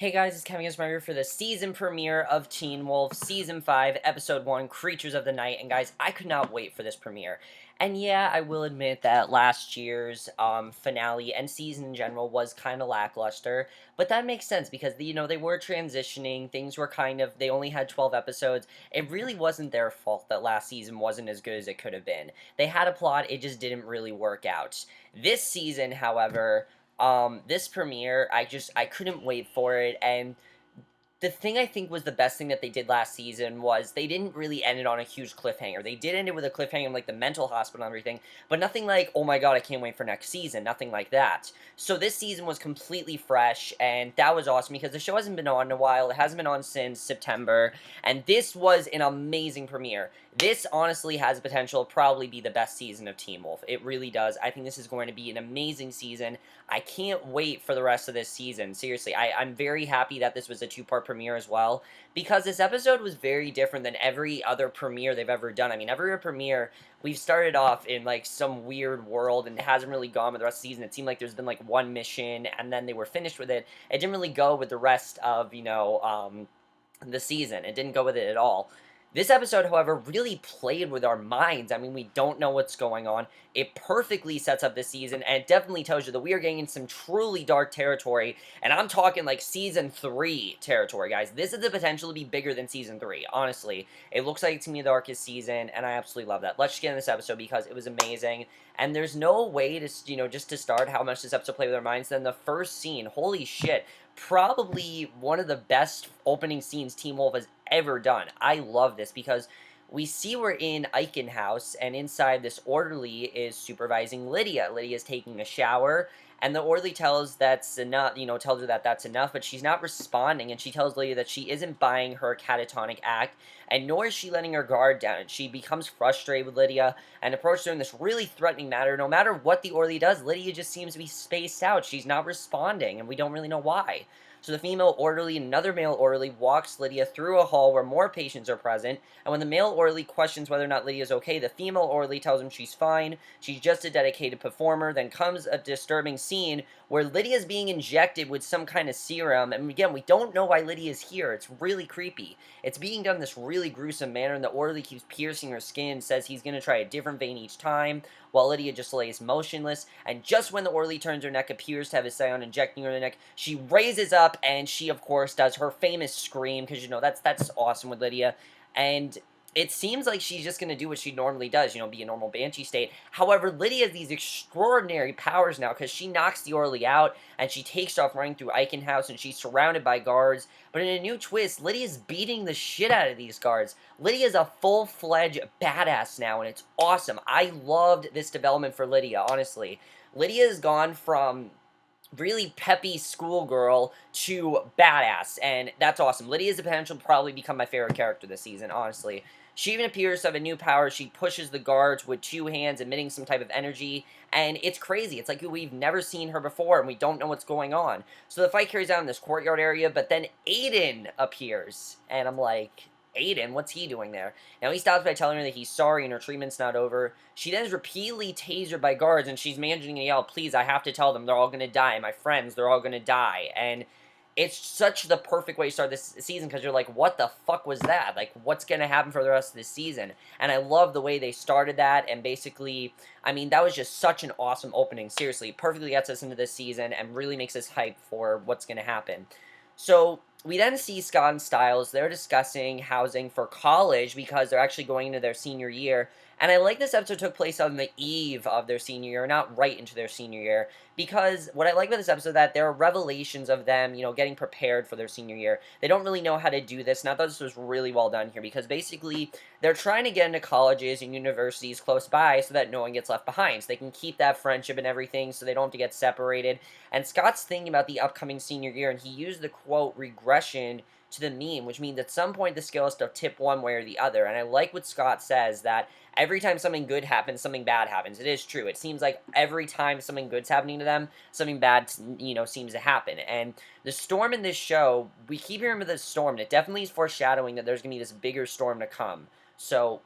Hey guys, it's Kevin here for the season premiere of Teen Wolf Season 5, Episode 1, Creatures of the Night, and guys, I could not wait for this premiere. And yeah, I will admit that last year's finale and season in general was kind of lackluster, but that makes sense because, they were transitioning, things were they only had 12 episodes. It really wasn't their fault that last season wasn't as good as it could have been. They had a plot, it just didn't really work out. This season, however, this premiere, I couldn't wait for it, and the thing I think was the best thing that they did last season was they didn't really end it on a huge cliffhanger. They did end it with a cliffhanger, like the mental hospital and everything, but nothing like, oh my god, I can't wait for next season, nothing like that. So this season was completely fresh, and that was awesome because the show hasn't been on in a while. It hasn't been on since September, and this was an amazing premiere. This honestly has the potential to probably be the best season of Teen Wolf. It really does. I think this is going to be an amazing season. I can't wait for the rest of this season. Seriously, I'm very happy that this was a two-part premiere as well, because this episode was very different than every other premiere they've ever done. I mean, every other premiere, we've started off in, like, some weird world, and it hasn't really gone with the rest of the season. It seemed like there's been, like, one mission, and then they were finished with it. It didn't really go with the rest of, the season. It didn't go with it at all. This episode, however, really played with our minds. I mean, we don't know what's going on. It perfectly sets up this season, and it definitely tells you that we are getting in some truly dark territory, and I'm talking like Season 3 territory, guys. This is the potential to be bigger than Season 3, honestly. It looks like it's going to be the darkest season, and I absolutely love that. Let's just get in this episode because it was amazing, and there's no way to, just to start how much this episode played with our minds than the first scene. Holy shit. Probably one of the best opening scenes Teen Wolf has ever done. I love this because we see we're in Eichen House, and inside this orderly is supervising Lydia. Lydia's taking a shower, and the orderly tells that's enough, tells her that that's enough, but she's not responding, and she tells Lydia that she isn't buying her catatonic act, and nor is she letting her guard down. She becomes frustrated with Lydia and approaches her in this really threatening manner. No matter what the orderly does, Lydia just seems to be spaced out. She's not responding, and we don't really know why. So the female orderly and another male orderly walks Lydia through a hall where more patients are present, and when the male orderly questions whether or not Lydia is okay, the female orderly tells him she's fine, she's just a dedicated performer. Then comes a disturbing scene where Lydia is being injected with some kind of serum, and again, we don't know why Lydia is here. It's really creepy. It's being done in this really gruesome manner, and the orderly keeps piercing her skin, says he's going to try a different vein each time, while Lydia just lays motionless, and just when the orderly turns her neck, appears to have his eye on injecting her in the neck, she raises up, and she, of course, does her famous scream, because, that's awesome with Lydia, and it seems like she's just going to do what she normally does, be a normal Banshee state. However, Lydia has these extraordinary powers now, because she knocks the orderly out, and she takes off running through Eichen House, and she's surrounded by guards. But in a new twist, Lydia's beating the shit out of these guards. Lydia's a full-fledged badass now, and it's awesome. I loved this development for Lydia, honestly. Lydia's gone from really peppy schoolgirl to badass, and that's awesome. Lydia has the potential to probably become my favorite character this season, honestly. She even appears to have a new power. She pushes the guards with two hands, emitting some type of energy, and it's crazy. It's like we've never seen her before, and we don't know what's going on. So the fight carries out in this courtyard area, but then Aiden appears, and I'm like, Aiden, what's he doing there? Now he stops by telling her that he's sorry and her treatment's not over. She then is repeatedly tasered by guards, and she's managing to yell, please, I have to tell them they're all going to die. My friends, they're all going to die. And it's such the perfect way to start this season, because you're like, what the fuck was that? Like, what's going to happen for the rest of this season? And I love the way they started that, and basically, I mean, that was just such an awesome opening. Seriously, it perfectly gets us into this season and really makes us hype for what's going to happen. So we then see Scott and Stiles. They're discussing housing for college because they're actually going into their senior year. And I like this episode took place on the eve of their senior year, not right into their senior year, because what I like about this episode is that there are revelations of them, getting prepared for their senior year. They don't really know how to do this, and I thought this was really well done here, because basically they're trying to get into colleges and universities close by so that no one gets left behind, so they can keep that friendship and everything, so they don't have to get separated. And Scott's thinking about the upcoming senior year, and he used the quote, regression, to the meme, which means at some point the scale has to tip one way or the other. And I like what Scott says, that every time something good happens, something bad happens. It is true. It seems like every time something good's happening to them, something bad, seems to happen. And the storm in this show, we keep hearing about this storm, and it definitely is foreshadowing that there's going to be this bigger storm to come. So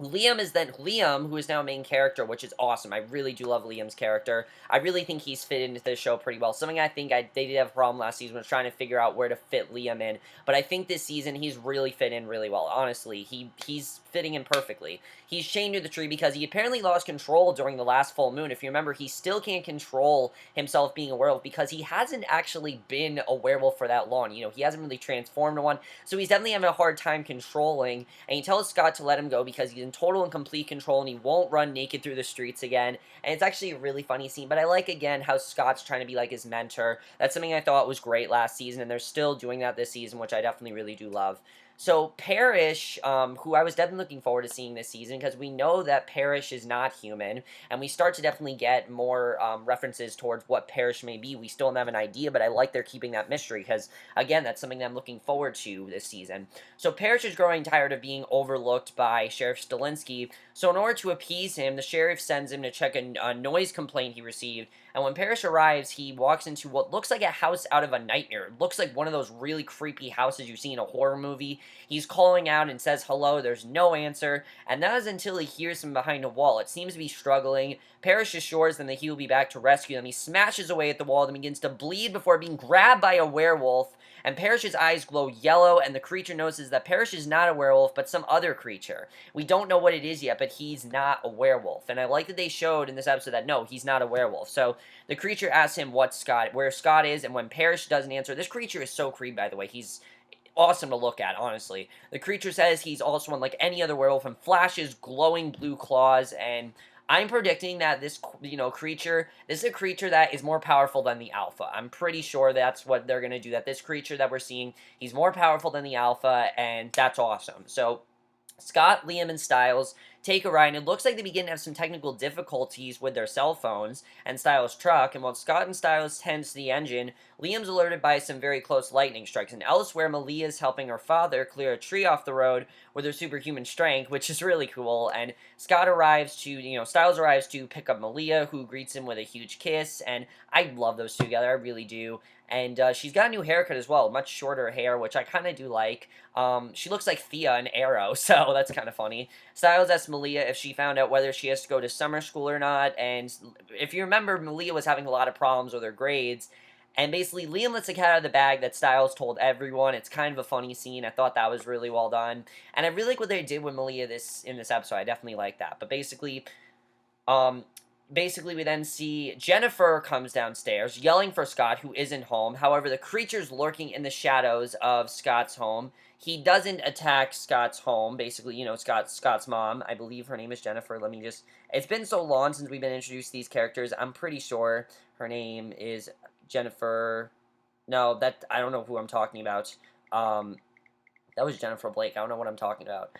Liam, who is now a main character, which is awesome. I really do love Liam's character. I really think he's fit into the show pretty well. Something I think they did have a problem last season was trying to figure out where to fit Liam in. But I think this season he's really fit in really well. Honestly, he's fitting in perfectly. He's chained to the tree because he apparently lost control during the last full moon. If you remember, he still can't control himself being a werewolf because he hasn't actually been a werewolf for that long. You know, he hasn't really transformed to one. So he's definitely having a hard time controlling. And he tells Scott to let him go because he's in total and complete control and he won't run naked through the streets again. And it's actually a really funny scene. But I like, again, how Scott's trying to be like his mentor. That's something I thought was great last season. And they're still doing that this season, which I definitely really do love. So Parrish, who I was definitely looking forward to seeing this season, because we know that Parrish is not human, and we start to definitely get more references towards what Parrish may be. We still don't have an idea, but I like they're keeping that mystery, because, again, that's something that I'm looking forward to this season. So Parrish is growing tired of being overlooked by Sheriff Stilinski, so in order to appease him, the sheriff sends him to check a noise complaint he received, and when Parrish arrives, he walks into what looks like a house out of a nightmare. It looks like one of those really creepy houses you see in a horror movie. He's calling out and says hello, there's no answer, and that is until he hears him behind a wall. It seems to be struggling. Parrish assures them that he will be back to rescue them. He smashes away at the wall and begins to bleed before being grabbed by a werewolf, and Parrish's eyes glow yellow, and the creature notices that Parrish is not a werewolf, but some other creature. We don't know what it is yet, but he's not a werewolf, and I like that they showed in this episode that, no, he's not a werewolf. So the creature asks him where Scott is, and when Parrish doesn't answer, this creature is so creepy, by the way. He's awesome to look at, honestly. The creature says he's also unlike any other werewolf and flashes glowing blue claws, and I'm predicting that this, creature, this is a creature that is more powerful than the alpha. I'm pretty sure that's what they're going to do, that this creature that we're seeing, he's more powerful than the alpha, and that's awesome. So Scott, Liam, and Stiles take a ride, and it looks like they begin to have some technical difficulties with their cell phones and Stiles' truck, and while Scott and Stiles tend to the engine, Liam's alerted by some very close lightning strikes, and elsewhere, Malia is helping her father clear a tree off the road with her superhuman strength, which is really cool, and Stiles arrives to pick up Malia, who greets him with a huge kiss, and I love those two together, I really do. And she's got a new haircut as well, much shorter hair, which I kind of do like. She looks like Theo in Arrow, so that's kind of funny. Stiles asks Malia if she found out whether she has to go to summer school or not, and if you remember, Malia was having a lot of problems with her grades, and basically Liam lets the cat out of the bag that Stiles told everyone. It's kind of a funny scene. I thought that was really well done, and I really like what they did with Malia in this episode. I definitely like that, but um, basically, we then see Jennifer comes downstairs, yelling for Scott, who isn't home. However, the creature's lurking in the shadows of Scott's home. He doesn't attack Scott's home. Basically, Scott's mom. I believe her name is Jennifer. Let me just... It's been so long since we've been introduced to these characters. I'm pretty sure her name is Jennifer... No, I don't know who I'm talking about. That was Jennifer Blake. I don't know what I'm talking about.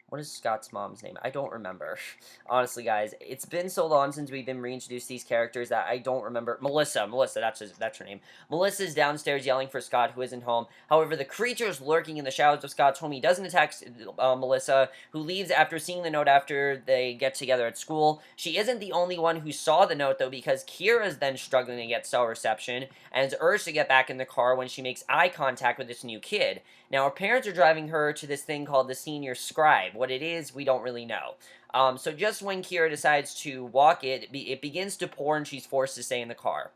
What is Scott's mom's name? I don't remember. Honestly, guys, it's been so long since we've been reintroduced to these characters that I don't remember. Melissa, that's her name. Melissa's downstairs yelling for Scott, who isn't home. However, the creature is lurking in the shadows of Scott's home. He doesn't attack Melissa, who leaves after seeing the note after they get together at school. She isn't the only one who saw the note, though, because Kira's then struggling to get cell reception and is urged to get back in the car when she makes eye contact with this new kid. Now, her parents are driving her to this thing called the Senior Scribe. What it is, we don't really know. So just when Kira decides to walk it begins to pour and she's forced to stay in the car.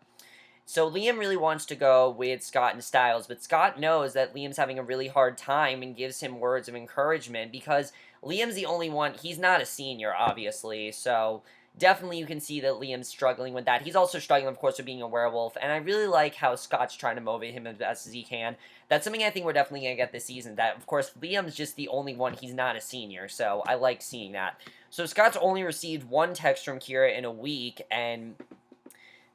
So Liam really wants to go with Scott and Stiles, but Scott knows that Liam's having a really hard time and gives him words of encouragement because Liam's the only one, he's not a senior, obviously, so definitely you can see that Liam's struggling with that. He's also struggling, of course, with being a werewolf, and I really like how Scott's trying to motivate him as best as he can. That's something I think we're definitely going to get this season, that, of course, Liam's just the only one, he's not a senior, so I like seeing that. So Scott's only received one text from Kira in a week, and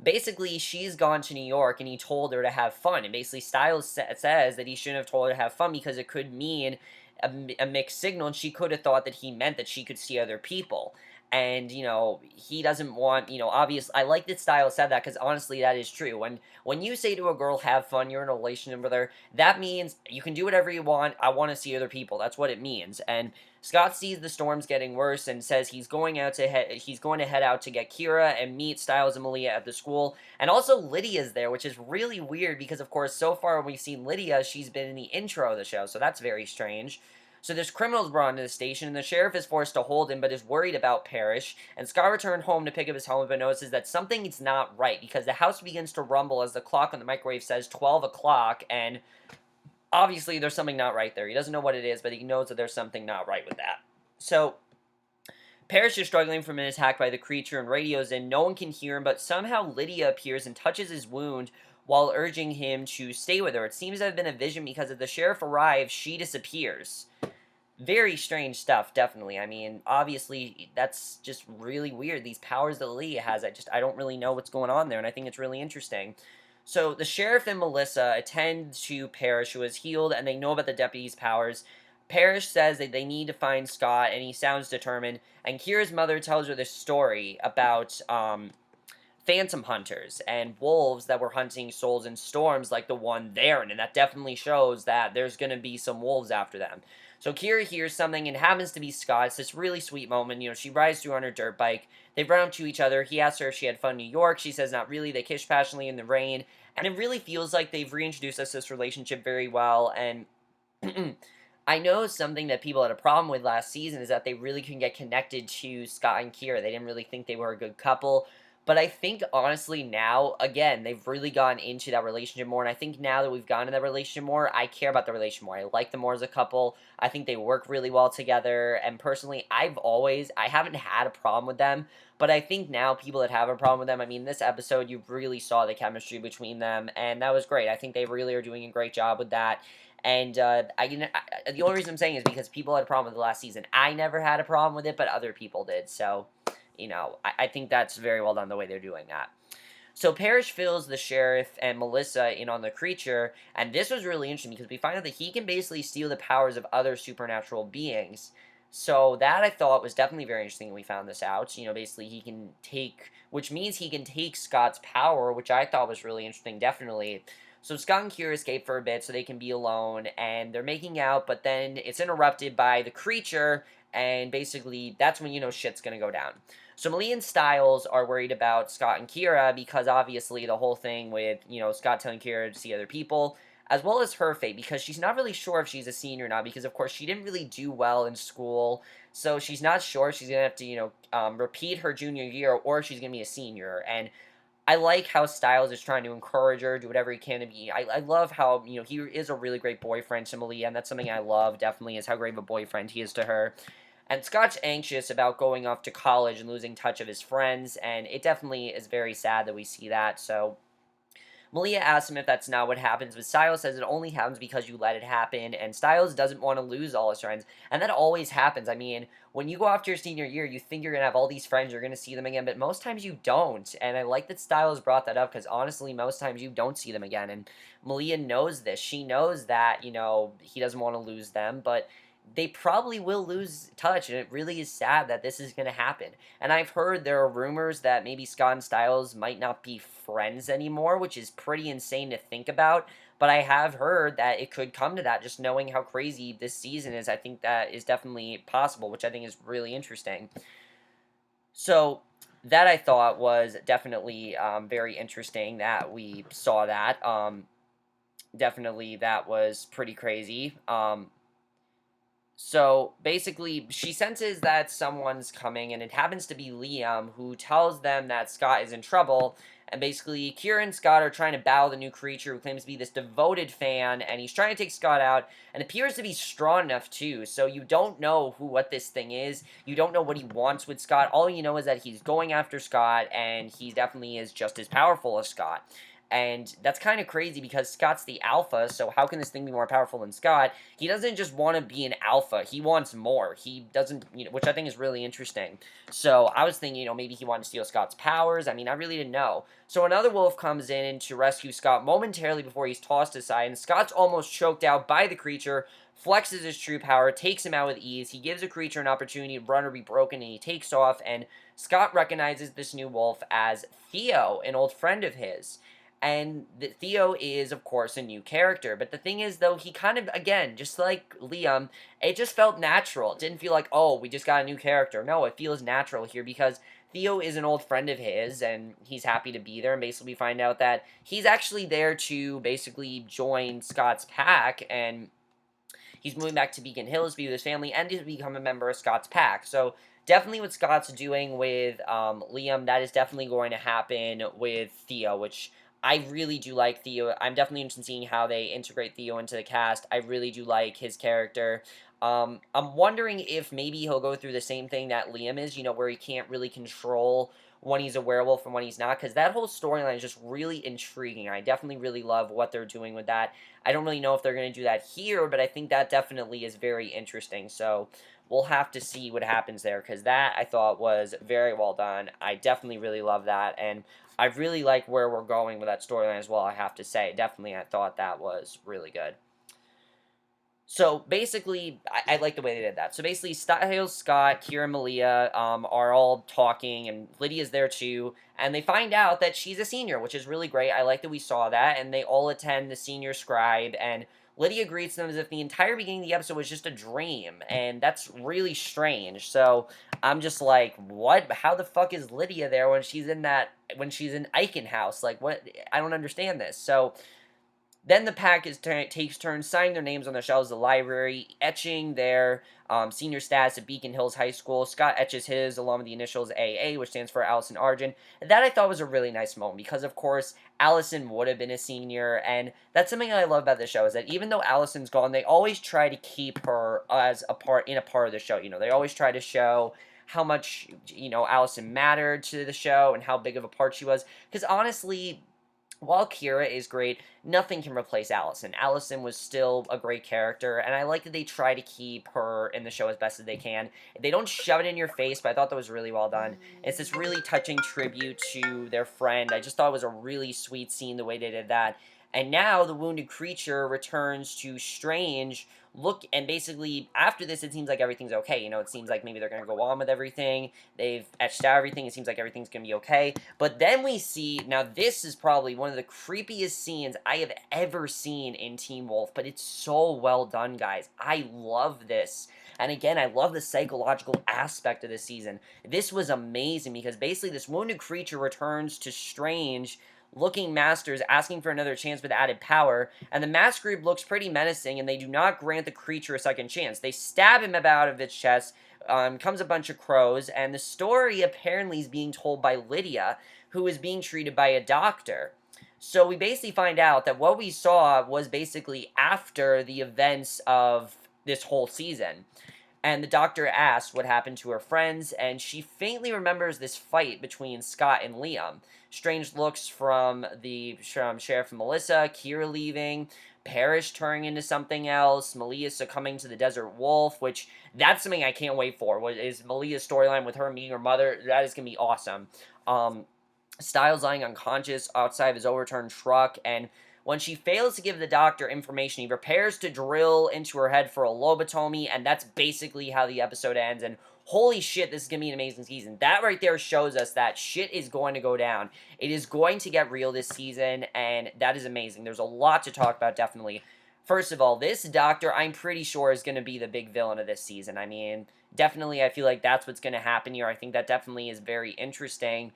basically, she's gone to New York, and he told her to have fun, and basically Stiles says that he shouldn't have told her to have fun because it could mean a mixed signal, and she could have thought that he meant that she could see other people. And, he doesn't want, obviously, I like that Stiles said that, because honestly, that is true. When you say to a girl, have fun, you're in a relationship with her, that means you can do whatever you want, I want to see other people, that's what it means. And Scott sees the storms getting worse and says he's going to head out to get Kira and meet Stiles and Malia at the school. And also Lydia's there, which is really weird, because of course, so far when we've seen Lydia, she's been in the intro of the show, so that's very strange. So there's criminals brought into the station, and the sheriff is forced to hold him, but is worried about Parrish. And Scott returned home to pick up his helmet, but notices that something is not right, because the house begins to rumble as the clock on the microwave says 12 o'clock, and obviously there's something not right there. He doesn't know what it is, but he knows that there's something not right with that. So Parrish is struggling from an attack by the creature and radios in. No one can hear him, but somehow Lydia appears and touches his wound while urging him to stay with her. It seems to have been a vision, because if the sheriff arrives, she disappears. Very strange stuff, definitely. I mean, obviously, that's just really weird. These powers that Lydia has, I don't really know what's going on there, and I think it's really interesting. So, the sheriff and Melissa attend to Parrish, who is healed, and they know about the deputy's powers. Parrish says that they need to find Scott, and he sounds determined. And Kira's mother tells her this story about, phantom hunters and wolves that were hunting souls in storms like the one there, and that definitely shows that there's going to be some wolves after them. So Kira hears something, and happens to be Scott. It's this really sweet moment. She rides through on her dirt bike. They run up to each other. He asks her if she had fun in New York. She says not really. They kiss passionately in the rain, and it really feels like they've reintroduced us to this relationship very well. And I know something that people had a problem with last season is that they really couldn't get connected to Scott and Kira. They didn't really think they were a good couple. But I think, honestly, now, again, they've really gotten into that relationship more. And I think now that we've gotten into that relationship more, I care about the relationship more. I like them more as a couple. I think they work really well together. And personally, I haven't had a problem with them. But I think now people that have a problem with them, I mean, this episode, you really saw the chemistry between them. And that was great. I think they really are doing a great job with that. And the only reason I'm saying is because people had a problem with the last season. I never had a problem with it, but other people did. So, I think that's very well done the way they're doing that. So Parrish fills the sheriff and Melissa in on the creature, and this was really interesting because we find out that he can basically steal the powers of other supernatural beings. So that I thought was definitely very interesting when we found this out. Basically he can which means he can take Scott's power, which I thought was really interesting, definitely. So Scott and Kira escape for a bit so they can be alone, and they're making out, but then it's interrupted by the creature, and basically that's when shit's gonna go down. So Malia and Stiles are worried about Scott and Kira because obviously the whole thing with, Scott telling Kira to see other people, as well as her fate, because she's not really sure if she's a senior or not, because of course she didn't really do well in school, so she's not sure if she's going to have to, repeat her junior year or if she's going to be a senior. And I like how Stiles is trying to encourage her, do whatever he can to be. I love how, he is a really great boyfriend to Malia, and that's something I love, definitely, is how great of a boyfriend he is to her. And Scott's anxious about going off to college and losing touch of his friends, and it definitely is very sad that we see that. So Malia asks him if that's not what happens, but Stiles says it only happens because you let it happen, and Stiles doesn't want to lose all his friends, and that always happens. I mean, when you go off to your senior year, you think you're going to have all these friends, you're going to see them again, but most times you don't, and I like that Stiles brought that up, because honestly, most times you don't see them again, and Malia knows this. She knows that, he doesn't want to lose them, but they probably will lose touch, and it really is sad that this is going to happen. And I've heard there are rumors that maybe Scott and Stiles might not be friends anymore, which is pretty insane to think about. But I have heard that it could come to that, just knowing how crazy this season is. I think that is definitely possible, which I think is really interesting. So that I thought was definitely very interesting that we saw that. Definitely that was pretty crazy. So basically, she senses that someone's coming, and it happens to be Liam, who tells them that Scott is in trouble. And basically, Kira and Scott are trying to battle the new creature, who claims to be this devoted fan, and he's trying to take Scott out, and appears to be strong enough too. So you don't know what this thing is. You don't know what he wants with Scott. All you know is that he's going after Scott, and he definitely is just as powerful as Scott. And that's kind of crazy because Scott's the alpha, so how can this thing be more powerful than Scott? He doesn't just want to be an alpha, he wants more. He doesn't, which I think is really interesting. So I was thinking, maybe he wanted to steal Scott's powers. I mean, I really didn't know. So another wolf comes in to rescue Scott momentarily before he's tossed aside, and Scott's almost choked out by the creature, flexes his true power, takes him out with ease. He gives the creature an opportunity to run or be broken, and he takes off, and Scott recognizes this new wolf as Theo, an old friend of his. And Theo is, of course, a new character. But the thing is, though, he kind of, again, just like Liam, it just felt natural. It didn't feel like, oh, we just got a new character. No, it feels natural here because Theo is an old friend of his, and he's happy to be there. And basically we find out that he's actually there to basically join Scott's pack, and he's moving back to Beacon Hills to be with his family and to become a member of Scott's pack. So definitely what Scott's doing with Liam, that is definitely going to happen with Theo, which I really do like Theo. I'm definitely interested in seeing how they integrate Theo into the cast. I really do like his character. I'm wondering if maybe he'll go through the same thing that Liam is, where he can't really control when he's a werewolf and when he's not, because that whole storyline is just really intriguing. I definitely really love what they're doing with that. I don't really know if they're going to do that here, but I think that definitely is very interesting. So we'll have to see what happens there, because that I thought was very well done. I definitely really love that, and I really like where we're going with that storyline as well, I have to say. Definitely, I thought that was really good. So basically, I like the way they did that. So basically, Stiles, Scott, Kira, and Malia are all talking, and Lydia's there too. And they find out that she's a senior, which is really great. I like that we saw that. And they all attend the senior scribe, and Lydia greets them as if the entire beginning of the episode was just a dream. And that's really strange. So I'm just like, what? How the fuck is Lydia there when she's in Eichen House? Like, what? I don't understand this. So then the pack takes turns signing their names on the shelves of the library, etching their senior status at Beacon Hills High School. Scott etches his along with the initials AA, which stands for Allison Argent. That I thought was a really nice moment because, of course, Allison would have been a senior, and that's something I love about the show is that even though Allison's gone, they always try to keep her as a part of the show. They always try to show how much Allison mattered to the show and how big of a part she was. Because honestly, while Kira is great, nothing can replace Allison. Allison was still a great character, and I like that they try to keep her in the show as best as they can. They don't shove it in your face, but I thought that was really well done. It's this really touching tribute to their friend. I just thought it was a really sweet scene the way they did that. And now the wounded creature returns to Strange. And basically, after this, it seems like everything's okay. It seems like maybe they're going to go on with everything. They've etched out everything. It seems like everything's going to be okay. But then we see, now this is probably one of the creepiest scenes I have ever seen in Teen Wolf, but it's so well done, guys. I love this. And again, I love the psychological aspect of this season. This was amazing because basically this wounded creature returns to Strange looking masters asking for another chance with added power, and the mask group looks pretty menacing, and they do not grant the creature a second chance. They stab him out of its chest, comes a bunch of crows, and the story apparently is being told by Lydia, who is being treated by a doctor. So we basically find out that what we saw was basically after the events of this whole season. And the doctor asks what happened to her friends, and she faintly remembers this fight between Scott and Liam. Strange looks from Sheriff and Melissa, Kira leaving, Parrish turning into something else, Malia succumbing to the Desert Wolf, which that's something I can't wait for. Is Malia's storyline with her meeting her mother? That is going to be awesome. Stiles lying unconscious outside of his overturned truck, and when she fails to give the doctor information, he prepares to drill into her head for a lobotomy, and that's basically how the episode ends. And holy shit, this is going to be an amazing season. That right there shows us that shit is going to go down. It is going to get real this season, and that is amazing. There's a lot to talk about, definitely. First of all, this doctor, I'm pretty sure, is going to be the big villain of this season. I mean, definitely, I feel like that's what's going to happen here. I think that definitely is very interesting.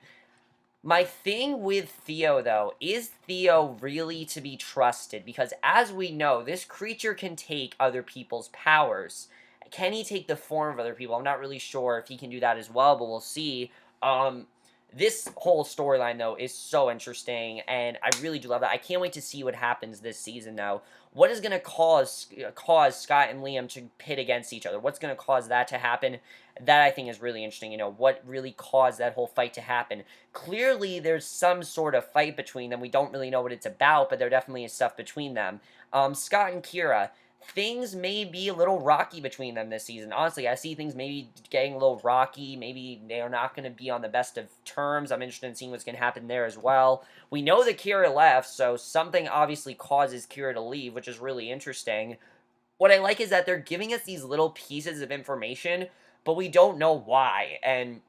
My thing with Theo, though, is Theo really to be trusted? Because as we know, this creature can take other people's powers. Can he take the form of other people? I'm not really sure if he can do that as well, but we'll see. This whole storyline, though, is so interesting, and I really do love that. I can't wait to see what happens this season, though. What is going to cause Scott and Liam to pit against each other? What's going to cause that to happen? That, I think, is really interesting. What really caused that whole fight to happen? Clearly, there's some sort of fight between them. We don't really know what it's about, but there definitely is stuff between them. Scott and Kira, things may be a little rocky between them this season. Honestly, I see things maybe getting a little rocky. Maybe they are not going to be on the best of terms. I'm interested in seeing what's going to happen there as well. We know that Kira left, so something obviously causes Kira to leave, which is really interesting. What I like is that they're giving us these little pieces of information, but we don't know why, and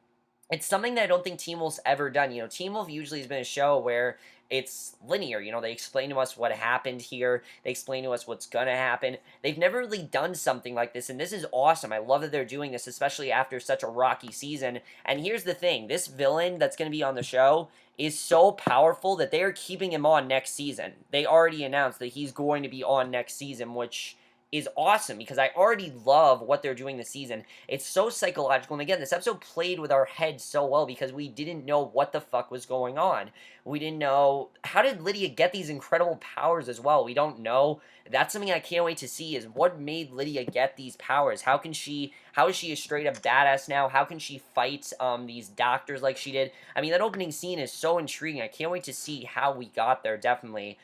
it's something that I don't think Teen Wolf's ever done. Teen Wolf usually has been a show where it's linear. They explain to us what happened here. They explain to us what's going to happen. They've never really done something like this, and this is awesome. I love that they're doing this, especially after such a rocky season. And here's the thing. This villain that's going to be on the show is so powerful that they are keeping him on next season. They already announced that he's going to be on next season, which is awesome because I already love what they're doing this season. It's so psychological. And again, this episode played with our heads so well because we didn't know what the fuck was going on. We didn't know, how did Lydia get these incredible powers as well? We don't know. That's something I can't wait to see, is what made Lydia get these powers. How is she a straight up badass now? How can she fight these doctors like she did? I mean, that opening scene is so intriguing. I can't wait to see how we got there, definitely.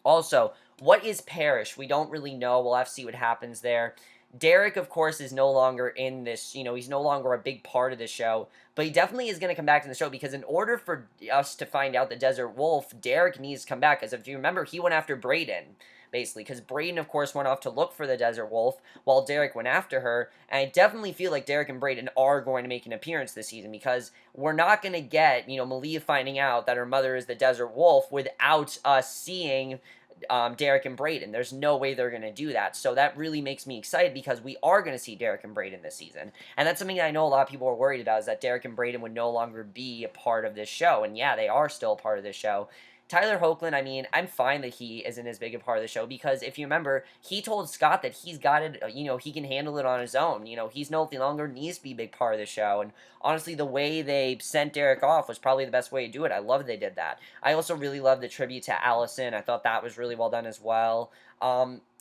Also, what is Parrish? We don't really know. We'll have to see what happens there. Derek, of course, is no longer in this, he's no longer a big part of the show, but he definitely is going to come back to the show because in order for us to find out the Desert Wolf, Derek needs to come back, because if you remember, he went after Braedan, basically, because Braedan, of course, went off to look for the Desert Wolf while Derek went after her, and I definitely feel like Derek and Braedan are going to make an appearance this season because we're not going to get, Malia finding out that her mother is the Desert Wolf without us seeing Derek and Braedan. There's no way they're going to do that. So that really makes me excited because we are going to see Derek and Braedan this season. And that's something that I know a lot of people are worried about, is that Derek and Braedan would no longer be a part of this show. And yeah, they are still a part of this show. Tyler Hoechlin, I mean, I'm fine that he isn't as big a part of the show because if you remember, he told Scott that he's got it, he can handle it on his own. He's no longer needs to be a big part of the show. And honestly, the way they sent Derek off was probably the best way to do it. I love they did that. I also really love the tribute to Allison. I thought that was really well done as well.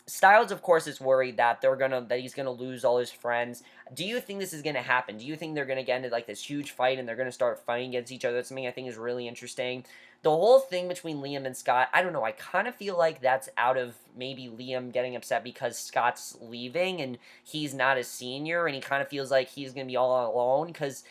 Stiles, of course, is worried that he's gonna lose all his friends. Do you think this is gonna happen? Do you think they're gonna get into like this huge fight and they're gonna start fighting against each other? That's something I think is really interesting. The whole thing between Liam and Scott, I don't know. I kind of feel like that's out of maybe Liam getting upset because Scott's leaving and he's not a senior, and he kind of feels like he's gonna be all alone because,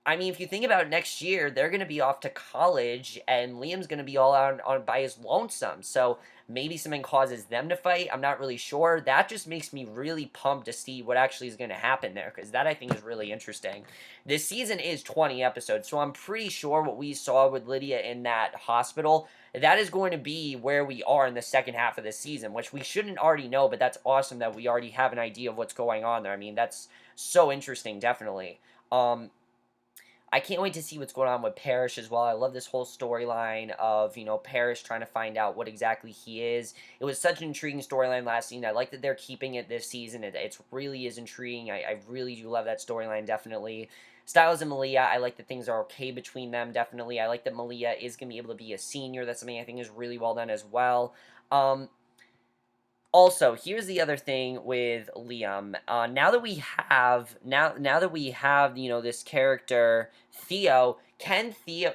I mean, if you think about it, next year, they're going to be off to college, and Liam's going to be all out on by his lonesome. So maybe something causes them to fight. I'm not really sure. That just makes me really pumped to see what actually is going to happen there, because that, I think, is really interesting. This season is 20 episodes, so I'm pretty sure what we saw with Lydia in that hospital, that is going to be where we are in the second half of the season, which we shouldn't already know, but that's awesome that we already have an idea of what's going on there. I mean, that's so interesting, definitely. I can't wait to see what's going on with Parrish as well. I love this whole storyline of, Parrish trying to find out what exactly he is. It was such an intriguing storyline last season. I like that they're keeping it this season. It really is intriguing. I really do love that storyline, definitely. Stiles and Malia, I like that things are okay between them, definitely. I like that Malia is going to be able to be a senior. That's something I think is really well done as well. Also, here's the other thing with Liam. Now that we have, this character Theo,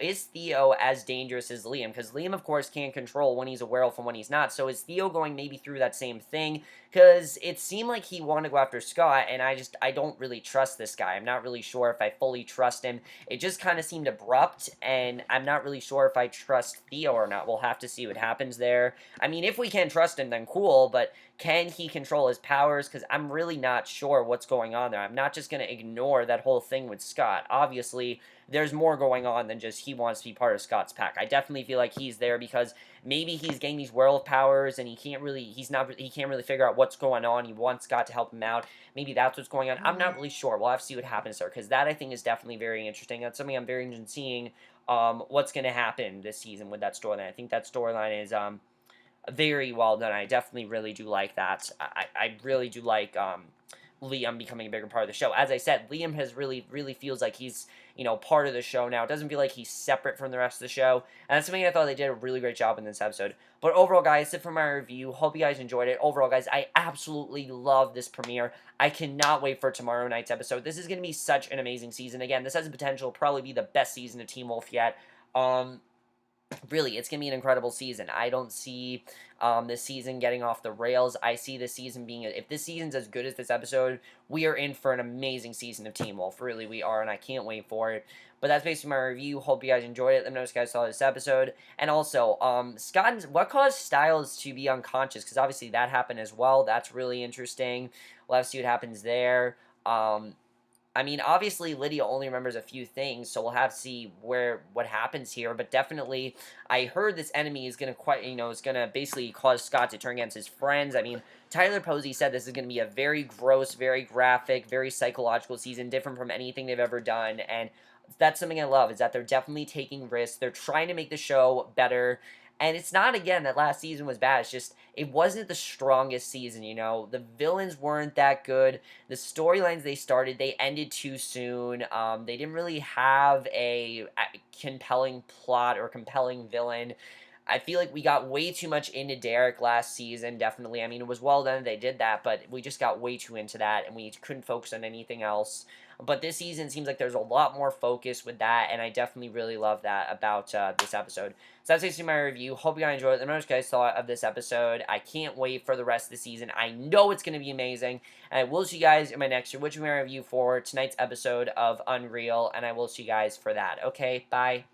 is Theo as dangerous as Liam? Because Liam, of course, can't control when he's a werewolf and when he's not. So is Theo going maybe through that same thing? Because it seemed like he wanted to go after Scott, and I don't really trust this guy. I'm not really sure if I fully trust him. It just kind of seemed abrupt, and I'm not really sure if I trust Theo or not. We'll have to see what happens there. I mean, if we can trust him, then cool, but can he control his powers? Because I'm really not sure what's going on there. I'm not just going to ignore that whole thing with Scott. Obviously, there's more going on than just he wants to be part of Scott's pack. I definitely feel like he's there because maybe he's getting these werewolf powers and he can't really figure out what's going on. He wants Scott to help him out. Maybe that's what's going on. I'm not really sure. We'll have to see what happens there, because that, I think, is definitely very interesting. That's something I'm very interested in seeing, what's going to happen this season with that storyline. I think that storyline is very well done. I definitely really do like that. I really do like Liam becoming a bigger part of the show. As I said, Liam has really feels like he's, part of the show now. It doesn't feel like he's separate from the rest of the show. And that's something I thought they did a really great job in this episode. But overall, guys, that's it for my review. Hope you guys enjoyed it. Overall, guys, I absolutely love this premiere. I cannot wait for tomorrow night's episode. This is going to be such an amazing season. Again, this has the potential to probably be the best season of Teen Wolf yet. Really, it's going to be an incredible season. I don't see this season getting off the rails. I see this season being, if this season's as good as this episode, we are in for an amazing season of Teen Wolf. Really, we are, and I can't wait for it. But that's basically my review. Hope you guys enjoyed it. Let me know if you guys saw this episode. And also, what caused Stiles to be unconscious? Because obviously that happened as well. That's really interesting. We'll have to see what happens there. I mean, obviously, Lydia only remembers a few things, so we'll have to see what happens here. But definitely, I heard this enemy is going to is going to basically cause Scott to turn against his friends. I mean, Tyler Posey said this is going to be a very gross, very graphic, very psychological season, different from anything they've ever done. And that's something I love, is that they're definitely taking risks. They're trying to make the show better. And it's not, again, that last season was bad. It's just, it wasn't the strongest season, you know? The villains weren't that good. The storylines they started, they ended too soon. They didn't really have a compelling plot or compelling villain. I feel like we got way too much into Derek last season, definitely. I mean, it was well done they did that, but we just got way too into that, and we couldn't focus on anything else. But this season seems like there's a lot more focus with that, and I definitely really love that about this episode. So that's basically my review. Hope you guys enjoyed it. Let me know what you guys thought of this episode. I can't wait for the rest of the season. I know it's going to be amazing, and I will see you guys in my next review for tonight's episode of Unreal, and I will see you guys for that. Okay, bye.